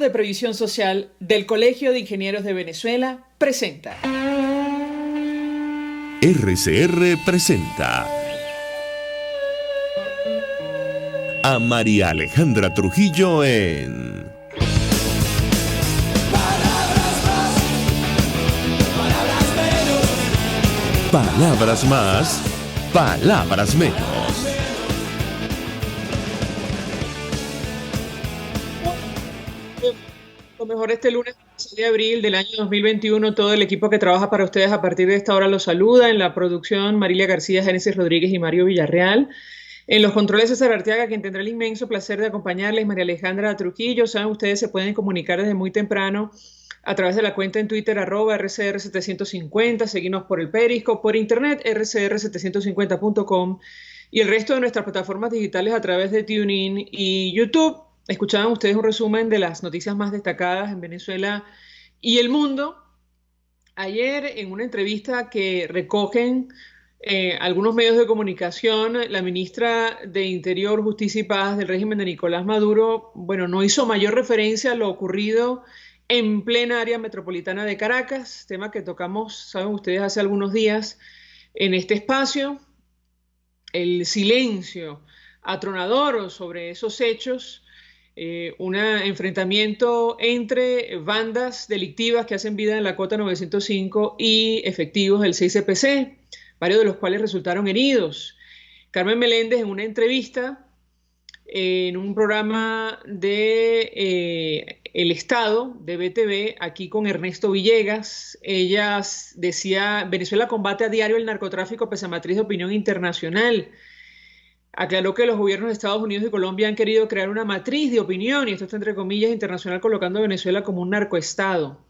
de Previsión Social del Colegio de Ingenieros de Venezuela presenta. RCR presenta a María Alejandra Trujillo en Palabras más, palabras menos. Lo mejor este lunes 6 de abril del año 2021, todo el equipo que trabaja para ustedes a partir de esta hora los saluda. En la producción, Marilia García, Génesis Rodríguez y Mario Villarreal. En los controles, César Arteaga, quien tendrá el inmenso placer de acompañarles, María Alejandra Trujillo. Saben, ustedes se pueden comunicar desde muy temprano a través de la cuenta en Twitter, @RCR750, seguirnos por el Periscope, por internet, rcr750.com y el resto de nuestras plataformas digitales a través de TuneIn y YouTube. Escuchaban ustedes un resumen de las noticias más destacadas en Venezuela y el mundo. Ayer, en una entrevista que recogen algunos medios de comunicación, la ministra de Interior, Justicia y Paz del régimen de Nicolás Maduro, bueno, no hizo mayor referencia a lo ocurrido en plena área metropolitana de Caracas, tema que tocamos, saben ustedes, hace algunos días en este espacio. El silencio atronador sobre esos hechos, un enfrentamiento entre bandas delictivas que hacen vida en la Cota 905 y efectivos del 6CPC, varios de los cuales resultaron heridos. Carmen Meléndez, en una entrevista en un programa de El Estado, de BTV, aquí con Ernesto Villegas, ella decía: Venezuela combate a diario el narcotráfico pese a matriz de opinión internacional. Aclaró que los gobiernos de Estados Unidos y Colombia han querido crear una matriz de opinión, y esto está entre comillas, internacional, colocando a Venezuela como un narcoestado.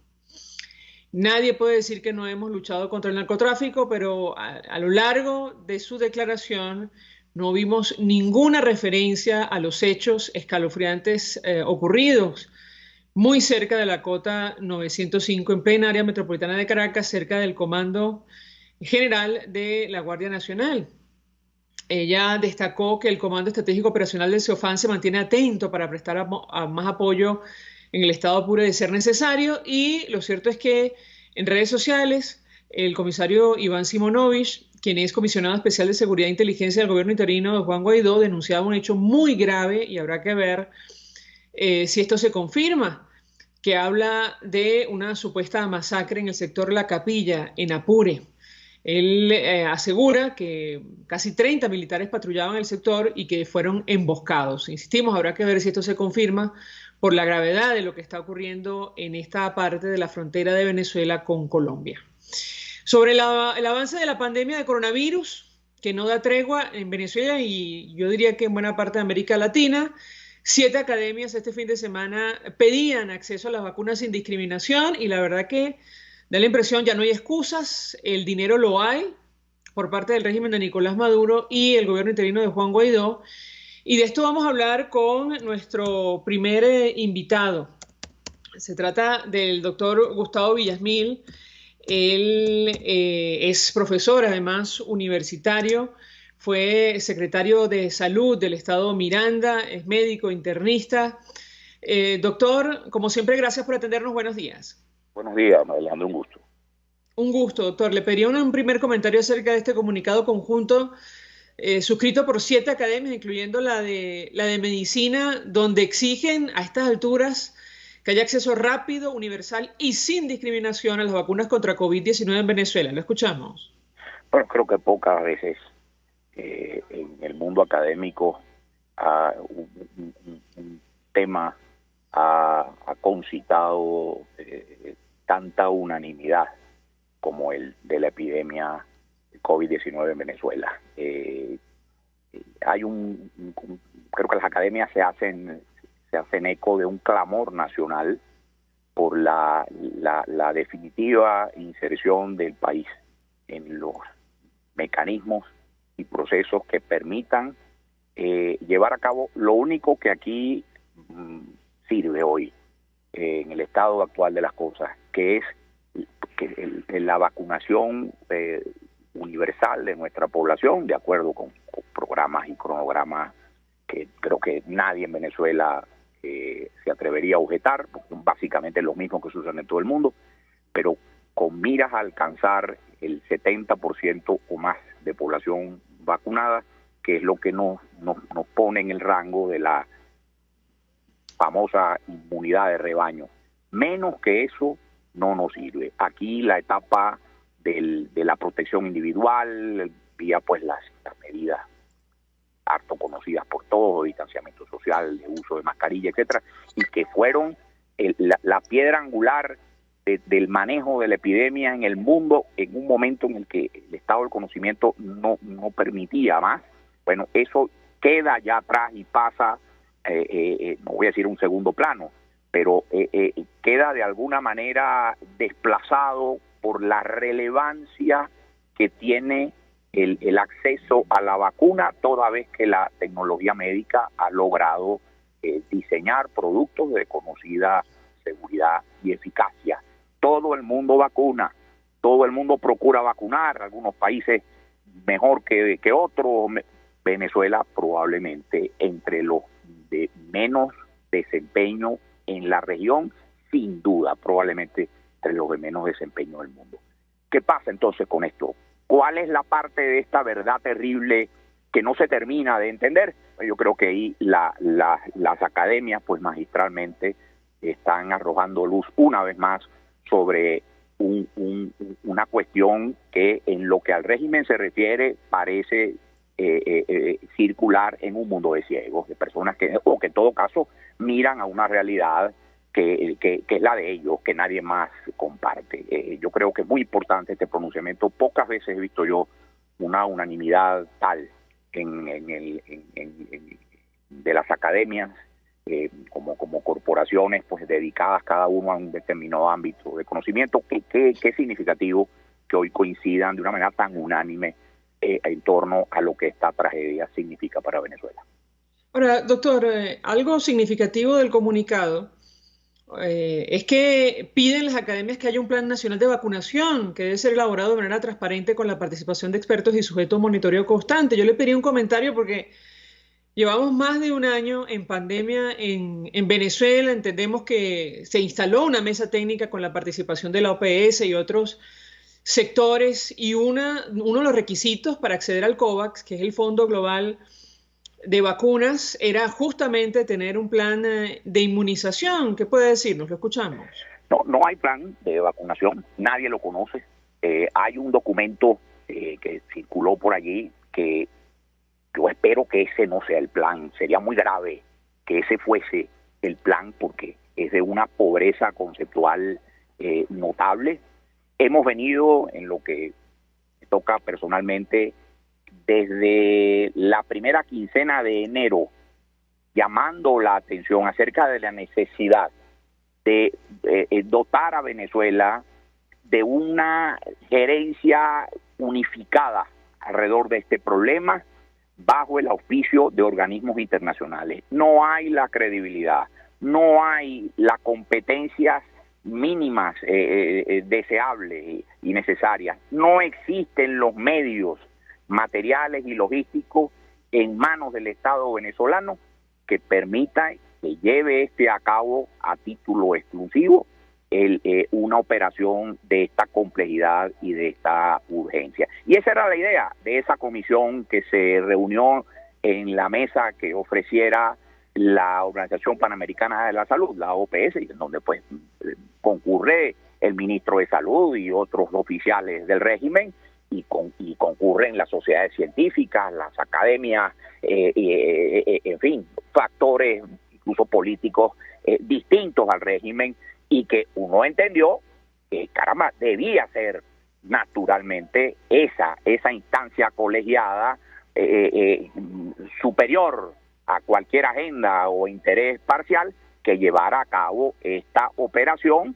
Nadie puede decir que no hemos luchado contra el narcotráfico, pero a lo largo de su declaración no vimos ninguna referencia a los hechos escalofriantes ocurridos muy cerca de la Cota 905, en plena área metropolitana de Caracas, cerca del Comando General de la Guardia Nacional. Ella destacó que el Comando Estratégico Operacional del CEOFAN se mantiene atento para prestar a más apoyo en el estado apuro de ser necesario, y lo cierto es que en redes sociales el comisario Iván Simonovich, quien es comisionado especial de Seguridad e Inteligencia del gobierno interino de Juan Guaidó, denunciaba un hecho muy grave, y habrá que ver si esto se confirma, que habla de una supuesta masacre en el sector La Capilla, en Apure. Él asegura que casi 30 militares patrullaban el sector y que fueron emboscados. Insistimos, habrá que ver si esto se confirma por la gravedad de lo que está ocurriendo en esta parte de la frontera de Venezuela con Colombia. Sobre el avance de la pandemia de coronavirus, que no da tregua en Venezuela y yo diría que en buena parte de América Latina, 7 academias este fin de semana pedían acceso a las vacunas sin discriminación, y la verdad que da la impresión, ya no hay excusas, el dinero lo hay por parte del régimen de Nicolás Maduro y el gobierno interino de Juan Guaidó. Y de esto vamos a hablar con nuestro primer invitado. Se trata del doctor Gustavo Villasmil. Él es profesor, además universitario, fue secretario de Salud del Estado Miranda, es médico internista. Doctor, como siempre, gracias por atendernos. Buenos días. Buenos días, Alejandro, un gusto. Un gusto, doctor. Le pediría un primer comentario acerca de este comunicado conjunto suscrito por 7 academias, incluyendo la de medicina, donde exigen a estas alturas que haya acceso rápido, universal y sin discriminación a las vacunas contra COVID-19 en Venezuela. ¿Lo escuchamos? Bueno, creo que pocas veces en el mundo académico un tema ha concitado tanta unanimidad como el de la epidemia COVID-19 en Venezuela. Hay creo que las academias se hacen eco de un clamor nacional por la definitiva inserción del país en los mecanismos y procesos que permitan llevar a cabo lo único que aquí sirve hoy en el estado actual de las cosas, que es la vacunación universal de nuestra población, de acuerdo con programas y cronogramas que creo que nadie en Venezuela se atrevería a objetar, porque son básicamente los mismos que se usan en todo el mundo, pero con miras a alcanzar el 70% o más de población vacunada, que es lo que nos pone en el rango de la famosa inmunidad de rebaño. Menos que eso no nos sirve. Aquí la etapa de la protección individual, vía pues las medidas harto conocidas por todos, distanciamiento social, de uso de mascarilla, etcétera, y que fueron la piedra angular del manejo de la epidemia en el mundo en un momento en el que el estado del conocimiento no permitía más. Bueno, eso queda ya atrás y pasa, no voy a decir un segundo plano, pero queda de alguna manera desplazado por la relevancia que tiene el acceso a la vacuna, toda vez que la tecnología médica ha logrado diseñar productos de conocida seguridad y eficacia. Todo el mundo vacuna, todo el mundo procura vacunar, algunos países mejor que otros. Venezuela probablemente entre los de menos desempeño en la región, sin duda, probablemente entre los de menos desempeño del mundo. ¿Qué pasa entonces con esto? ¿Cuál es la parte de esta verdad terrible que no se termina de entender? Yo creo que ahí las academias, pues magistralmente, están arrojando luz una vez más sobre una cuestión que en lo que al régimen se refiere parece circular en un mundo de ciegos, de personas que en todo caso miran a una realidad que es la de ellos, que nadie más comparte. Yo creo que es muy importante este pronunciamiento. Pocas veces he visto yo una unanimidad tal de las academias como corporaciones pues dedicadas cada uno a un determinado ámbito de conocimiento. Qué significativo que hoy coincidan de una manera tan unánime en torno a lo que esta tragedia significa para Venezuela. Ahora, doctor, algo significativo del comunicado es que piden las academias que haya un plan nacional de vacunación que debe ser elaborado de manera transparente con la participación de expertos y sujeto a monitoreo constante. Yo le pedí un comentario porque llevamos más de un año en pandemia en Venezuela. Entendemos que se instaló una mesa técnica con la participación de la OPS y otros sectores, y uno de los requisitos para acceder al COVAX, que es el Fondo Global de Vacunas, era justamente tener un plan de inmunización. ¿Qué puede decirnos? Lo escuchamos. No hay plan de vacunación, nadie lo conoce. Hay un documento que circuló por allí que yo espero que ese no sea el plan. Sería muy grave que ese fuese el plan porque es de una pobreza conceptual notable. Hemos venido, en lo que me toca personalmente, desde la primera quincena de enero, llamando la atención acerca de la necesidad de dotar a Venezuela de una gerencia unificada alrededor de este problema, bajo el auspicio de organismos internacionales. No hay la credibilidad, no hay las competencias mínimas deseables y necesarias. No existen los medios materiales y logísticos en manos del Estado venezolano que permita que lleve a cabo a título exclusivo una operación de esta complejidad y de esta urgencia. Y esa era la idea de esa comisión que se reunió en la mesa que ofreciera la Organización Panamericana de la Salud, la OPS, en donde pues concurre el ministro de Salud y otros oficiales del régimen, y concurren las sociedades científicas, las academias, en fin, factores incluso políticos distintos al régimen, y que uno entendió que, caramba, debía ser naturalmente esa instancia colegiada superior a cualquier agenda o interés parcial que llevara a cabo esta operación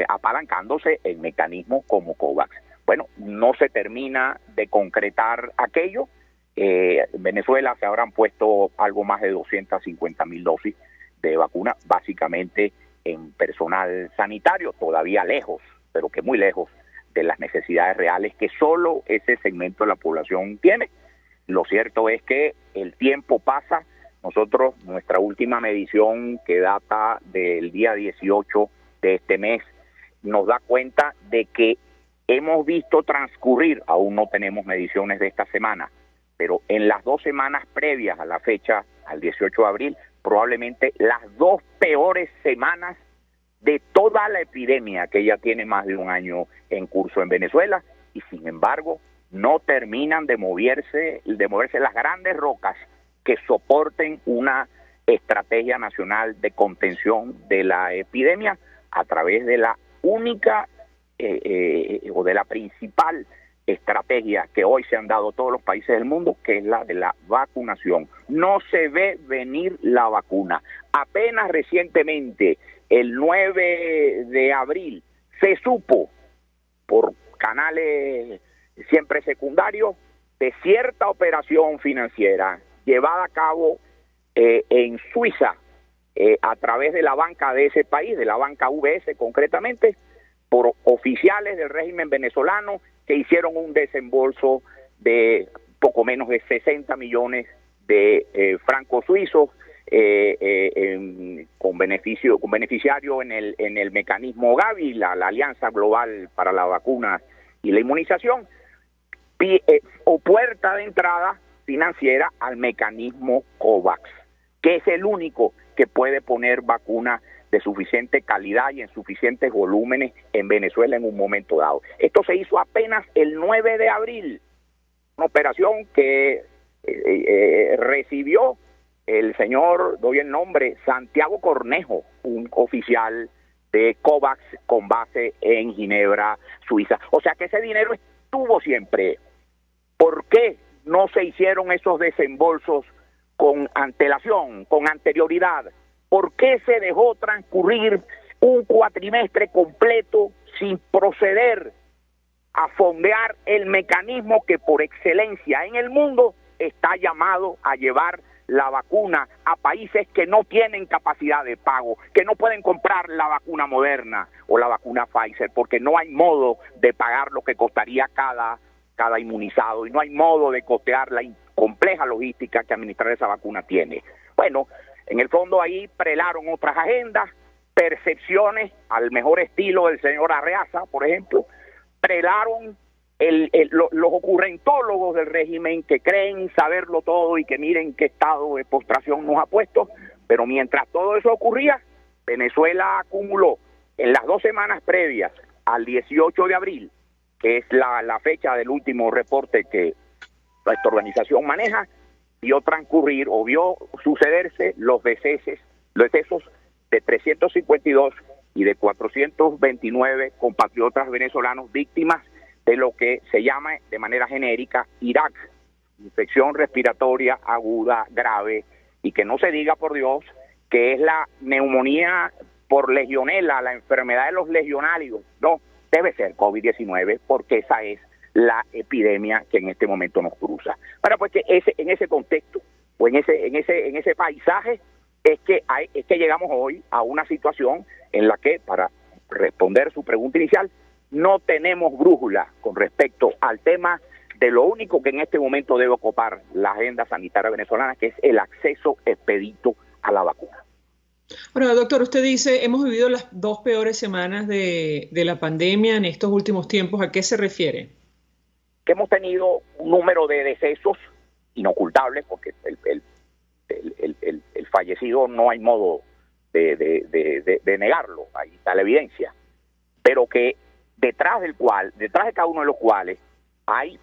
apalancándose en mecanismos como COVAX. Bueno, no se termina de concretar aquello. En Venezuela se habrán puesto algo más de 250,000 dosis de vacuna, básicamente en personal sanitario, todavía lejos, pero que muy lejos de las necesidades reales que solo ese segmento de la población tiene. Lo cierto es que el tiempo pasa Nosotros, nuestra última medición, que data del día 18 de este mes, nos da cuenta de que hemos visto transcurrir, aún no tenemos mediciones de esta semana, pero en las 2 semanas previas a la fecha, al 18 de abril, probablemente las 2 peores semanas de toda la epidemia, que ya tiene más de un año en curso en Venezuela, y sin embargo no terminan de moverse las grandes rocas que soporten una estrategia nacional de contención de la epidemia a través de la única o de la principal estrategia que hoy se han dado todos los países del mundo, que es la de la vacunación. No se ve venir la vacuna. Apenas recientemente, el 9 de abril, se supo por canales siempre secundarios de cierta operación financiera llevada a cabo en Suiza a través de la banca de ese país, de la banca UBS concretamente, por oficiales del régimen venezolano que hicieron un desembolso de poco menos de 60 millones de francos suizos con beneficiario en el mecanismo Gavi, la Alianza Global para la Vacuna y la Inmunización, o puerta de entrada financiera al mecanismo COVAX, que es el único que puede poner vacunas de suficiente calidad y en suficientes volúmenes en Venezuela en un momento dado. Esto se hizo apenas el 9 de abril, una operación que recibió el señor, doy el nombre, Santiago Cornejo, un oficial de COVAX con base en Ginebra, Suiza. O sea que ese dinero estuvo siempre. ¿Por qué no se hicieron esos desembolsos con antelación, con anterioridad? ¿Por qué se dejó transcurrir un cuatrimestre completo sin proceder a fondear el mecanismo que por excelencia en el mundo está llamado a llevar la vacuna a países que no tienen capacidad de pago, que no pueden comprar la vacuna Moderna o la vacuna Pfizer, porque no hay modo de pagar lo que costaría cada inmunizado y no hay modo de costear la compleja logística que administrar esa vacuna tiene? Bueno, en el fondo ahí prelaron otras agendas, percepciones al mejor estilo del señor Arreaza, por ejemplo, prelaron los ocurrentólogos del régimen que creen saberlo todo y que miren qué estado de postración nos ha puesto, pero mientras todo eso ocurría, Venezuela acumuló en las 2 semanas previas al 18 de abril, que es la fecha del último reporte que nuestra organización maneja, vio transcurrir o vio sucederse los decesos de 352 y de 429 compatriotas venezolanos víctimas de lo que se llama de manera genérica IRAC, infección respiratoria aguda grave, y que no se diga, por Dios, que es la neumonía por legionela, la enfermedad de los legionarios. No, debe ser COVID-19, porque esa es la epidemia que en este momento nos cruza. Para pues que en ese contexto o en ese paisaje es que llegamos hoy a una situación en la que, para responder su pregunta inicial, no tenemos brújula con respecto al tema de lo único que en este momento debe ocupar la agenda sanitaria venezolana, que es el acceso expedito a la vacuna. Bueno, doctor, usted dice, hemos vivido las 2 peores semanas de la pandemia en estos últimos tiempos. ¿A qué se refiere? Que hemos tenido un número de decesos inocultables, porque el fallecido no hay modo de negarlo, ahí está la evidencia, pero que detrás de cada uno de los cuales hay,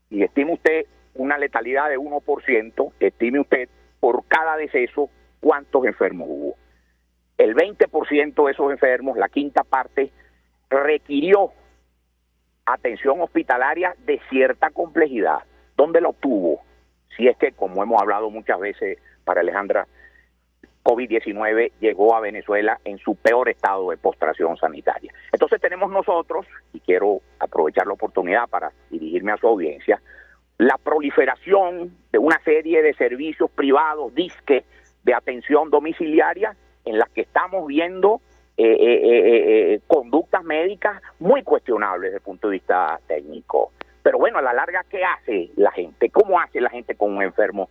y estime usted una letalidad de 1%, estime usted por cada deceso cuántos enfermos hubo. El 20% de esos enfermos, la quinta parte, requirió atención hospitalaria de cierta complejidad. ¿Dónde la obtuvo? Si es que, como hemos hablado muchas veces para Alejandra, COVID-19 llegó a Venezuela en su peor estado de postración sanitaria. Entonces tenemos nosotros, y quiero aprovechar la oportunidad para dirigirme a su audiencia, la proliferación de una serie de servicios privados, disque, de atención domiciliaria, en las que estamos viendo conductas médicas muy cuestionables desde el punto de vista técnico. Pero bueno, a la larga, ¿qué hace la gente? ¿Cómo hace la gente con un enfermo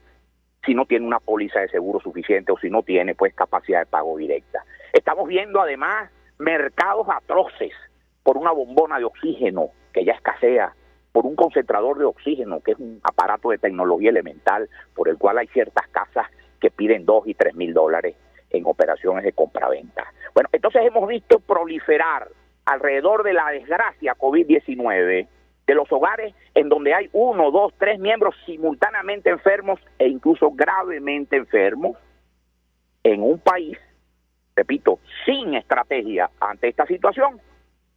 si no tiene una póliza de seguro suficiente o si no tiene pues capacidad de pago directa. Estamos viendo además mercados atroces por una bombona de oxígeno que ya escasea, por un concentrador de oxígeno que es un aparato de tecnología elemental por el cual hay ciertas casas que piden $2 y $3,000 en operaciones de compraventa. Bueno, entonces hemos visto proliferar alrededor de la desgracia COVID-19 de los hogares en donde hay 1, 2, 3 miembros simultáneamente enfermos e incluso gravemente enfermos en un país, repito, sin estrategia ante esta situación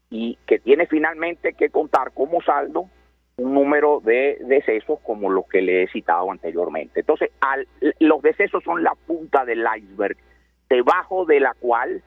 y que tiene finalmente que contar como saldo un número de decesos como los que le he citado anteriormente. Entonces, los decesos son la punta del iceberg, debajo de la cual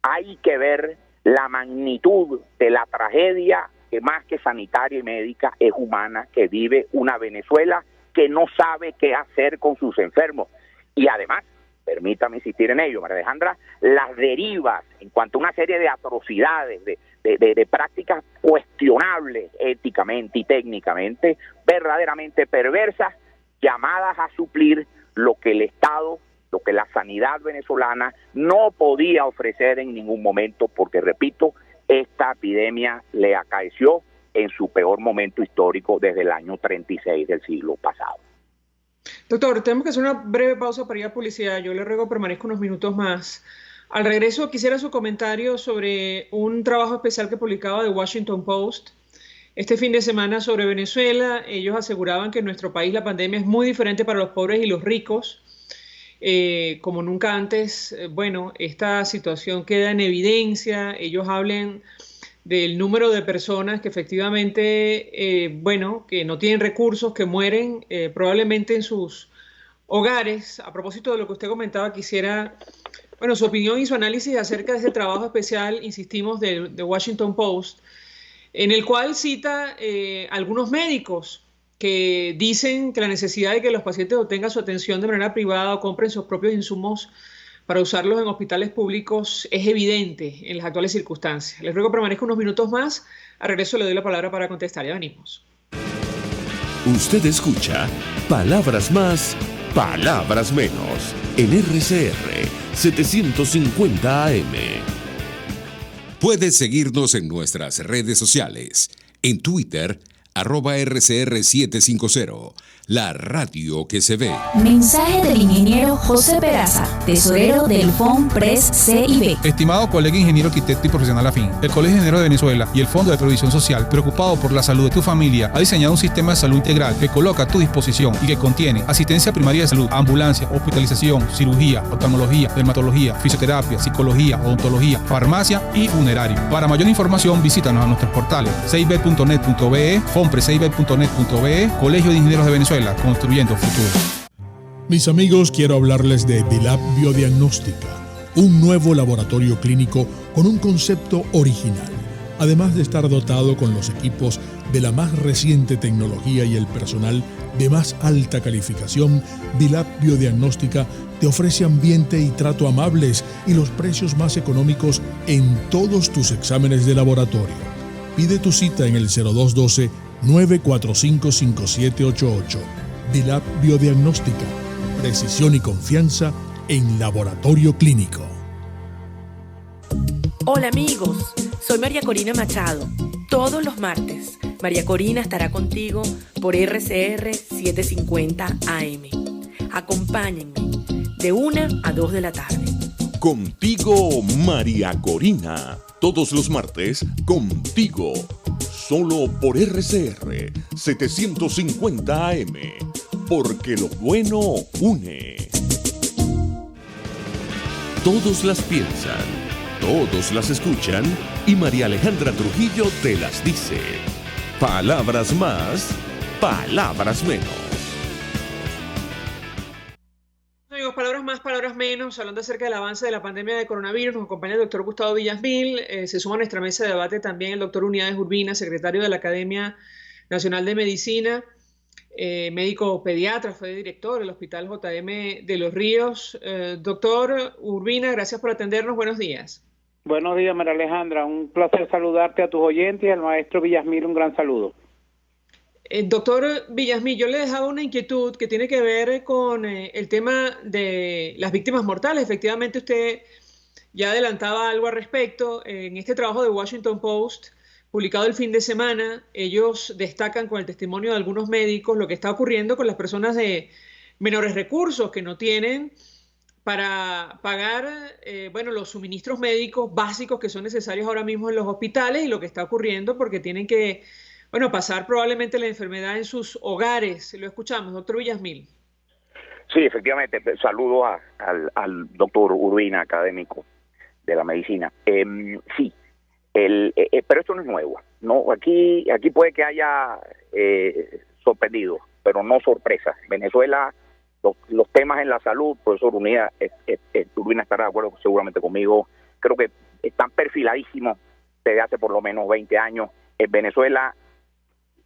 hay que ver la magnitud de la tragedia que más que sanitaria y médica es humana, que vive una Venezuela que no sabe qué hacer con sus enfermos. Y además, permítame insistir en ello, María Alejandra, las derivas en cuanto a una serie de atrocidades, de prácticas cuestionables éticamente y técnicamente, verdaderamente perversas, llamadas a suplir lo que el Estado, lo que la sanidad venezolana no podía ofrecer en ningún momento, porque, repito, esta epidemia le acaeció en su peor momento histórico desde el año 36 del siglo pasado. Doctor, tenemos que hacer una breve pausa para ir a publicidad. Yo le ruego permanezca unos minutos más. Al regreso quisiera su comentario sobre un trabajo especial que publicaba The Washington Post este fin de semana sobre Venezuela. Ellos aseguraban que en nuestro país la pandemia es muy diferente para los pobres y los ricos. Como nunca antes, bueno, esta situación queda en evidencia. Ellos hablan del número de personas que efectivamente, bueno, que no tienen recursos, que mueren probablemente en sus hogares. A propósito de lo que usted comentaba, quisiera, bueno, su opinión y su análisis acerca de ese trabajo especial, insistimos, de Washington Post, en el cual cita algunos médicos que dicen que la necesidad de que los pacientes obtengan su atención de manera privada o compren sus propios insumos para usarlos en hospitales públicos es evidente en las actuales circunstancias. Les ruego que permanezca unos minutos más. Al regreso le doy la palabra para contestar. Ya venimos. Usted escucha Palabras Más, Palabras Menos en RCR 750 AM. Puedes seguirnos en nuestras redes sociales. En Twitter, @RCR750, la radio que se ve. Mensaje del ingeniero José Peraza, tesorero del FONPRES CIB. Estimado colega ingeniero arquitecto y profesional afín, el Colegio de Ingenieros de Venezuela y el Fondo de Previsión Social, preocupado por la salud de tu familia, ha diseñado un sistema de salud integral que coloca a tu disposición y que contiene asistencia primaria de salud, ambulancia, hospitalización, cirugía, oftalmología, dermatología, fisioterapia, psicología, odontología, farmacia y funerario. Para mayor información, visítanos a nuestros portales cib.net.be, fonprescib.net.be, Colegio de Ingenieros de Venezuela, construyendo futuro. Mis amigos, quiero hablarles de Dilab Biodiagnóstica, un nuevo laboratorio clínico con un concepto original. Además de estar dotado con los equipos de la más reciente tecnología y el personal de más alta calificación, Dilab Biodiagnóstica te ofrece ambiente y trato amables y los precios más económicos en todos tus exámenes de laboratorio. Pide tu cita en el 0212-945-5788. Dilab Biodiagnóstica. Precisión y confianza en laboratorio clínico. Hola amigos, soy María Corina Machado. Todos los martes, María Corina estará contigo por RCR 750 AM. Acompáñenme de 1 a 2 de la tarde. Contigo, María Corina. Todos los martes, contigo. Solo por RCR 750 AM. Porque lo bueno une. Todos las piensan, todos las escuchan y María Alejandra Trujillo te las dice. Palabras más, palabras menos. Amigos, palabras más, palabras menos, hablando acerca del avance de la pandemia de coronavirus, nos acompaña el doctor Gustavo Villasmil, se suma a nuestra mesa de debate también el doctor Unidades Urbina, secretario de la Academia Nacional de Medicina, médico pediatra, fue director del Hospital JM de Los Ríos. Doctor Urbina, gracias por atendernos, buenos días. Buenos días, María Alejandra, un placer saludarte a tus oyentes y al maestro Villasmil, un gran saludo. Doctor Villasmil, yo le dejaba una inquietud que tiene que ver con el tema de las víctimas mortales. Efectivamente, usted ya adelantaba algo al respecto. En este trabajo de Washington Post, publicado el fin de semana, ellos destacan con el testimonio de algunos médicos lo que está ocurriendo con las personas de menores recursos que no tienen para pagar los suministros médicos básicos que son necesarios ahora mismo en los hospitales y lo que está ocurriendo porque tienen que pasar probablemente la enfermedad en sus hogares. Lo escuchamos, doctor Villasmil. Sí, efectivamente. Saludo al doctor Urbina, académico de la medicina. Sí, pero esto no es nuevo. No, aquí puede que haya sorprendido, pero no sorpresa. Venezuela, los temas en la salud, profesor Urbina estará de acuerdo seguramente conmigo, creo que están perfiladísimos desde hace por lo menos 20 años. En Venezuela,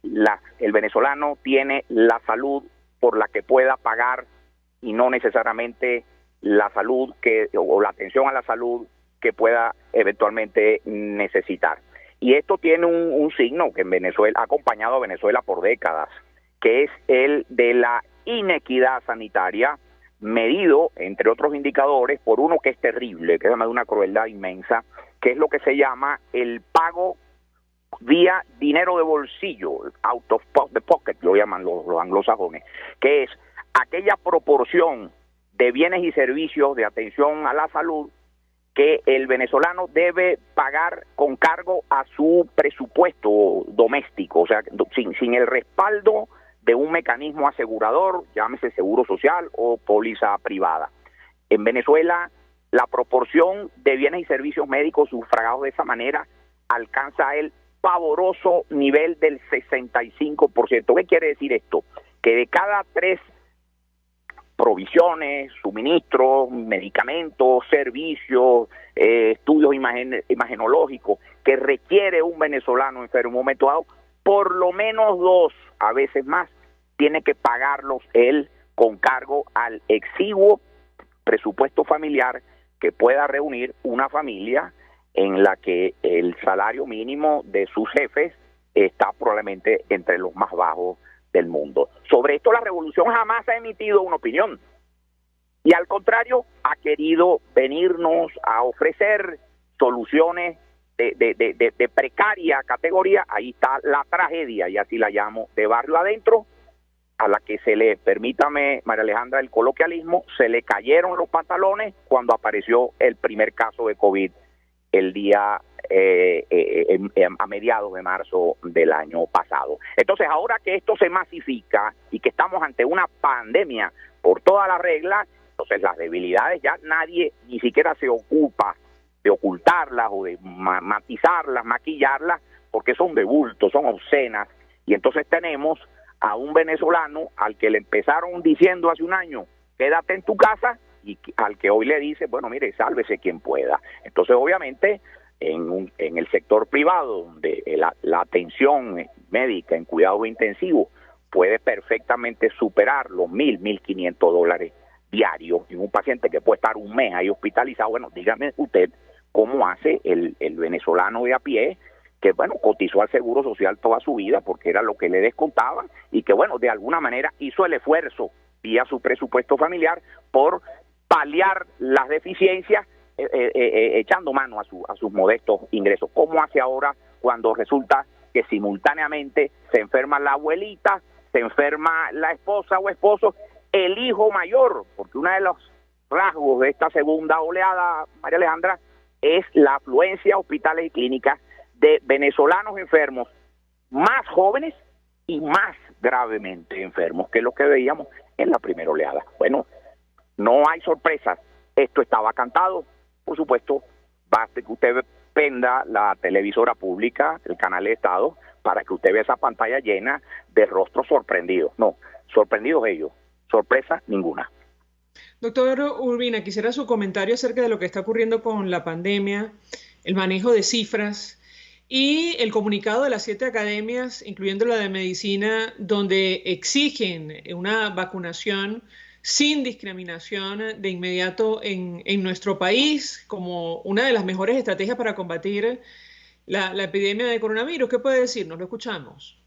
el venezolano tiene la salud por la que pueda pagar y no necesariamente la salud o la atención a la salud que pueda eventualmente necesitar. Y esto tiene un signo que en Venezuela ha acompañado a Venezuela por décadas, que es el de la inequidad sanitaria, medido, entre otros indicadores, por uno que es terrible, que es de una crueldad inmensa, que es lo que se llama el pago vía dinero de bolsillo, out of the pocket, lo llaman los anglosajones, que es aquella proporción de bienes y servicios de atención a la salud que el venezolano debe pagar con cargo a su presupuesto doméstico, o sea, sin el respaldo de un mecanismo asegurador, llámese seguro social o póliza privada. En Venezuela, la proporción de bienes y servicios médicos sufragados de esa manera alcanza el pavoroso nivel del 65%. ¿Qué quiere decir esto? Que de cada 3 provisiones, suministros, medicamentos, servicios, estudios imagenológicos que requiere un venezolano enfermo en un momento dado, por lo menos 2, a veces más, tiene que pagarlos él con cargo al exiguo presupuesto familiar que pueda reunir una familia en la que el salario mínimo de sus jefes está probablemente entre los más bajos del mundo. Sobre esto la revolución jamás ha emitido una opinión y al contrario ha querido venirnos a ofrecer soluciones de precaria categoría. Ahí está la tragedia, y así la llamo, de barrio adentro, a la que se le, permítame, María Alejandra, el coloquialismo, se le cayeron los pantalones cuando apareció el primer caso de COVID el día a mediados de marzo del año pasado. Entonces, ahora que esto se masifica y que estamos ante una pandemia por toda la regla, entonces las debilidades ya nadie ni siquiera se ocupa de ocultarlas o de matizarlas, maquillarlas, porque son de bulto, son obscenas. Y entonces tenemos a un venezolano al que le empezaron diciendo hace un año, quédate en tu casa, y al que hoy le dice, bueno, mire, sálvese quien pueda. Entonces, obviamente, en el sector privado, donde la atención médica en cuidado intensivo puede perfectamente superar los $1,000-1,500 diarios, y un paciente que puede estar un mes ahí hospitalizado, bueno, dígame usted cómo hace el venezolano de a pie, que, bueno, cotizó al Seguro Social toda su vida porque era lo que le descontaban y que, bueno, de alguna manera hizo el esfuerzo vía su presupuesto familiar por paliar las deficiencias echando mano a sus modestos ingresos. ¿Cómo hace ahora cuando resulta que simultáneamente se enferma la abuelita, se enferma la esposa o esposo, el hijo mayor? Porque uno de los rasgos de esta segunda oleada, María Alejandra, es la afluencia a hospitales y clínicas de venezolanos enfermos más jóvenes y más gravemente enfermos que los que veíamos en la primera oleada. Bueno, no hay sorpresas, esto estaba cantado, por supuesto, basta que usted prenda la televisora pública, el canal de Estado, para que usted vea esa pantalla llena de rostros sorprendidos. No, sorprendidos ellos, sorpresa ninguna. Doctor Urbina, quisiera su comentario acerca de lo que está ocurriendo con la pandemia, el manejo de cifras y el comunicado de las 7 academias, incluyendo la de medicina, donde exigen una vacunación sin discriminación de inmediato en nuestro país como una de las mejores estrategias para combatir la epidemia de coronavirus. ¿Qué puede decirnos? Lo escuchamos.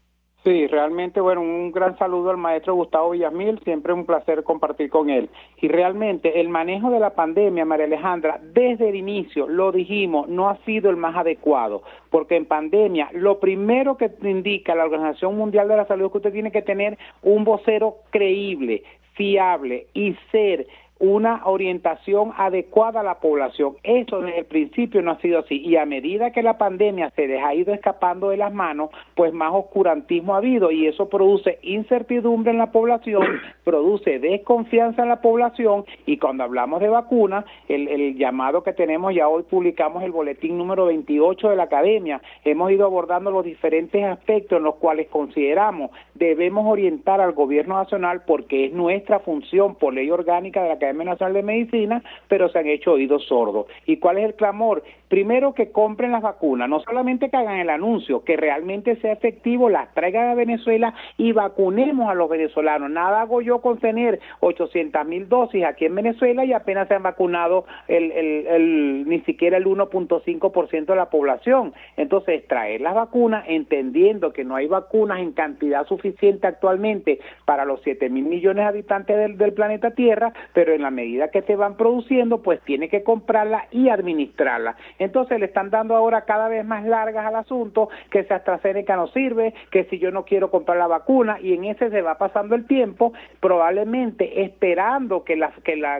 Sí, realmente, bueno, un gran saludo al maestro Gustavo Villamil, siempre un placer compartir con él. Y realmente el manejo de la pandemia, María Alejandra, desde el inicio, lo dijimos, no ha sido el más adecuado, porque en pandemia lo primero que indica la Organización Mundial de la Salud es que usted tiene que tener un vocero creíble, fiable y ser una orientación adecuada a la población. Eso desde el principio no ha sido así, y a medida que la pandemia se les ha ido escapando de las manos, pues más oscurantismo ha habido, y eso produce incertidumbre en la población, produce desconfianza en la población, y cuando hablamos de vacunas, el llamado que tenemos, ya hoy publicamos el boletín número 28 de la Academia, hemos ido abordando los diferentes aspectos en los cuales consideramos debemos orientar al gobierno nacional, porque es nuestra función por ley orgánica de la Academia Nacional de Medicina, pero se han hecho oídos sordos. ¿Y cuál es el clamor? Primero, que compren las vacunas, no solamente que hagan el anuncio, que realmente sea efectivo, las traigan a Venezuela y vacunemos a los venezolanos. Nada hago yo con tener 800,000 dosis aquí en Venezuela y apenas se han vacunado ni siquiera el 1.5% de la población. Entonces, traer las vacunas, entendiendo que no hay vacunas en cantidad suficiente actualmente para los 7,000 millones de habitantes del planeta Tierra, pero en la medida que se van produciendo, pues tiene que comprarla y administrarla. Entonces le están dando ahora cada vez más largas al asunto, que si AstraZeneca no sirve, que si yo no quiero comprar la vacuna, y en ese se va pasando el tiempo, probablemente esperando que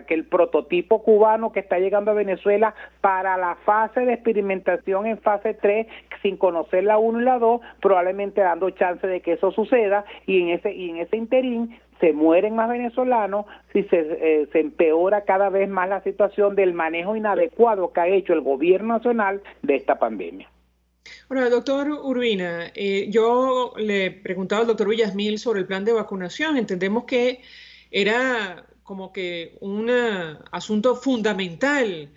el prototipo cubano que está llegando a Venezuela para la fase de experimentación en fase 3, sin conocer la 1 y la 2, probablemente dando chance de que eso suceda, y en ese interín se mueren más venezolanos, si se empeora cada vez más la situación del manejo inadecuado que ha hecho el gobierno nacional de esta pandemia. Ahora, doctor Urbina, yo le preguntaba al doctor Villamil sobre el plan de vacunación. Entendemos que era como que un asunto fundamental,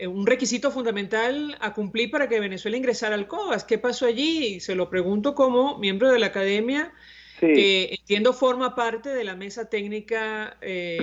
un requisito fundamental a cumplir para que Venezuela ingresara al COVAX. ¿Qué pasó allí? Se lo pregunto como miembro de la academia, que entiendo forma parte de la mesa técnica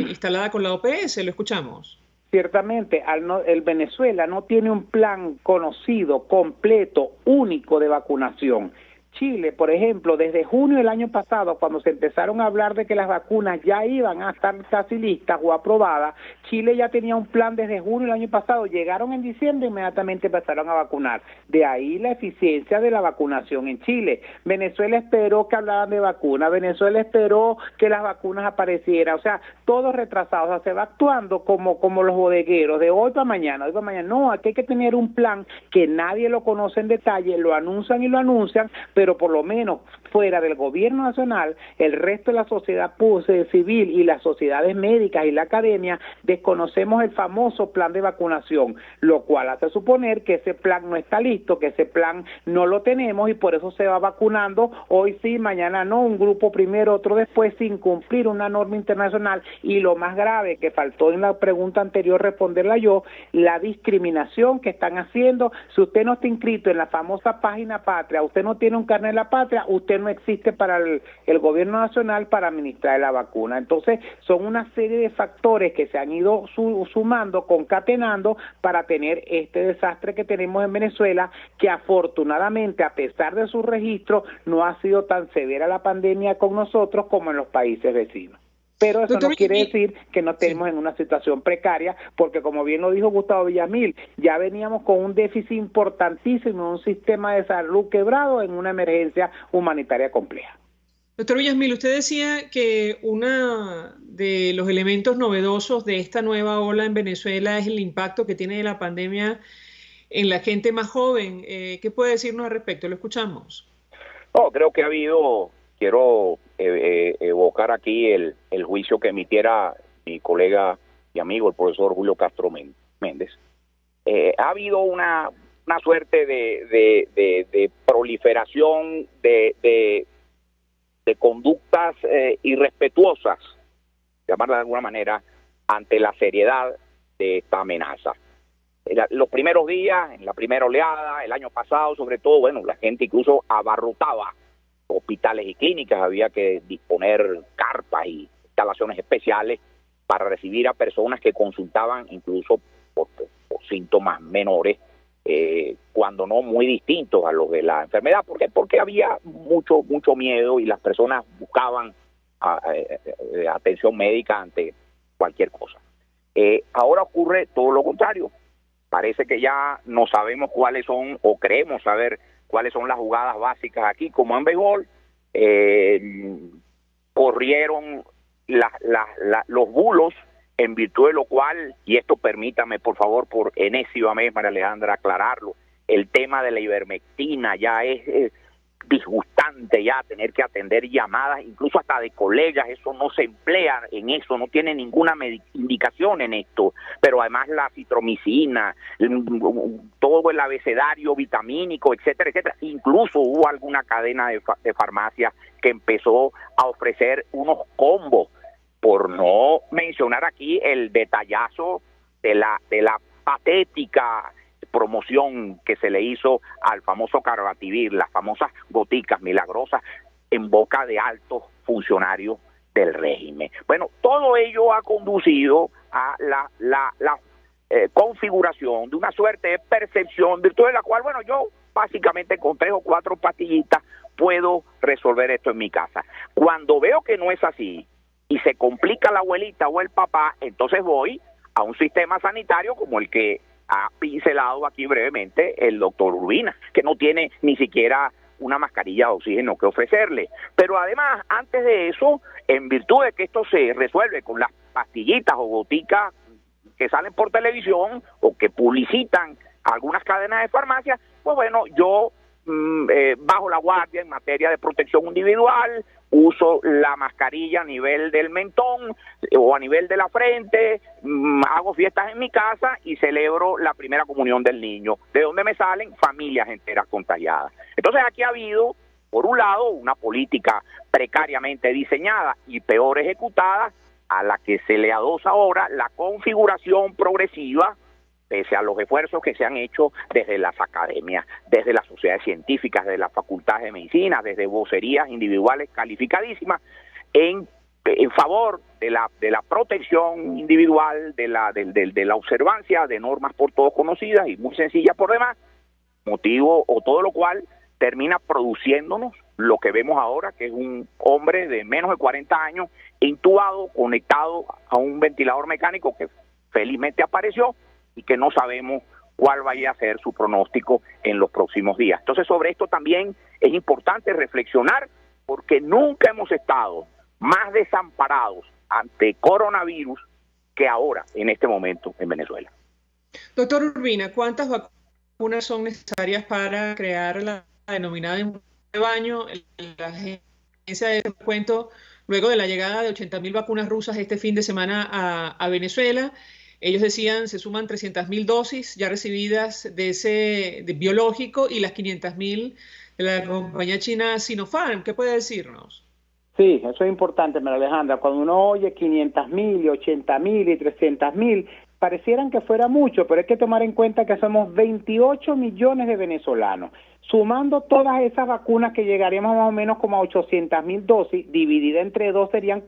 instalada con la OPS. Lo escuchamos. Ciertamente, el Venezuela no tiene un plan conocido, completo, único de vacunación. Chile, por ejemplo, desde junio del año pasado, cuando se empezaron a hablar de que las vacunas ya iban a estar casi listas o aprobadas, Chile ya tenía un plan desde junio del año pasado, llegaron en diciembre e inmediatamente empezaron a vacunar. De ahí la eficiencia de la vacunación en Chile. Venezuela esperó que hablaran de vacunas, Venezuela esperó que las vacunas aparecieran, o sea, todo retrasado, o sea, se va actuando como los bodegueros, de hoy para mañana, no, aquí hay que tener un plan que nadie lo conoce en detalle, lo anuncian, pero por lo menos fuera del gobierno nacional, el resto de la sociedad civil y las sociedades médicas y la academia desconocemos el famoso plan de vacunación, lo cual hace suponer que ese plan no está listo, que ese plan no lo tenemos, y por eso se va vacunando hoy sí, mañana no, un grupo primero, otro después, sin cumplir una norma internacional. Y lo más grave, que faltó en la pregunta anterior responderla yo, la discriminación que están haciendo. Si usted no está inscrito en la famosa página Patria, usted no tiene un carnet de la patria, usted no existe para el gobierno nacional para administrar la vacuna. Entonces, son una serie de factores que se han ido sumando, concatenando, para tener este desastre que tenemos en Venezuela, que afortunadamente, a pesar de su registro, no ha sido tan severa la pandemia con nosotros como en los países vecinos. Pero eso no quiere decir que no estemos en una situación precaria, porque como bien lo dijo Gustavo Villamil, ya veníamos con un déficit importantísimo en un sistema de salud quebrado en una emergencia humanitaria compleja. Doctor Villamil, usted decía que uno de los elementos novedosos de esta nueva ola en Venezuela es el impacto que tiene la pandemia en la gente más joven. ¿Qué puede decirnos al respecto? Lo escuchamos. Creo que ha habido... Quiero evocar aquí el juicio que emitiera mi colega y amigo, el profesor Julio Castro Méndez. Ha habido una suerte de proliferación de conductas irrespetuosas, llamarla de alguna manera, ante la seriedad de esta amenaza. Los primeros días, en la primera oleada, el año pasado sobre todo, la gente incluso abarrotaba hospitales y clínicas, había que disponer carpas y instalaciones especiales para recibir a personas que consultaban incluso por síntomas menores, cuando no muy distintos a los de la enfermedad. ¿Por qué? Porque había mucho miedo y las personas buscaban atención médica ante cualquier cosa. Ahora ocurre todo lo contrario. Parece que ya no sabemos cuáles son, o creemos saber cuáles son las jugadas básicas aquí, como en béisbol. Corrieron los bulos, en virtud de lo cual, y esto permítame por favor por enésima vez, María Alejandra, aclararlo, el tema de la ivermectina ya es disgustante ya tener que atender llamadas, incluso hasta de colegas. Eso no se emplea en eso, no tiene ninguna indicación en esto, pero además la citromicina, todo el abecedario vitamínico, etcétera, etcétera. Incluso hubo alguna cadena de farmacias que empezó a ofrecer unos combos, por no mencionar aquí el detallazo de la patética promoción que se le hizo al famoso Carbativir, las famosas goticas milagrosas en boca de altos funcionarios del régimen. Bueno, todo ello ha conducido a la configuración de una suerte de percepción, virtud de la cual, bueno, yo básicamente con 3 o 4 pastillitas puedo resolver esto en mi casa. Cuando veo que no es así y se complica la abuelita o el papá, entonces voy a un sistema sanitario como el que ha pincelado aquí brevemente el doctor Urbina, que no tiene ni siquiera una mascarilla de oxígeno que ofrecerle. Pero además, antes de eso, en virtud de que esto se resuelve con las pastillitas o goticas que salen por televisión o que publicitan algunas cadenas de farmacias, pues bueno, yo bajo la guardia en materia de protección individual, uso la mascarilla a nivel del mentón o a nivel de la frente, hago fiestas en mi casa y celebro la primera comunión del niño, de donde me salen familias enteras contagiadas. Entonces aquí ha habido, por un lado, una política precariamente diseñada y peor ejecutada, a la que se le adosa ahora la configuración progresiva, pese a los esfuerzos que se han hecho desde las academias, desde las sociedades científicas, desde las facultades de medicina, desde vocerías individuales calificadísimas, en favor de la protección individual, de la observancia de normas por todos conocidas y muy sencillas por demás, motivo o todo lo cual termina produciéndonos lo que vemos ahora, que es un hombre de menos de 40 años, intubado, conectado a un ventilador mecánico que felizmente apareció, y que no sabemos cuál vaya a ser su pronóstico en los próximos días. Entonces, sobre esto también es importante reflexionar, porque nunca hemos estado más desamparados ante coronavirus que ahora, en este momento, en Venezuela. Doctor Urbina, ¿cuántas vacunas son necesarias para crear la denominada inmunidad de rebaño? La agencia de cuento, luego de la llegada de 80.000 vacunas rusas este fin de semana a Venezuela, ellos decían se suman 300.000 dosis ya recibidas de biológico y las 500.000 de la compañía china Sinopharm. ¿Qué puede decirnos? Sí, eso es importante, María Alejandra. Cuando uno oye 500.000 y 80.000 y 300.000, parecieran que fuera mucho, pero hay que tomar en cuenta que somos 28 millones de venezolanos. Sumando todas esas vacunas que llegaríamos más o menos como a 800.000 dosis, dividida entre dos serían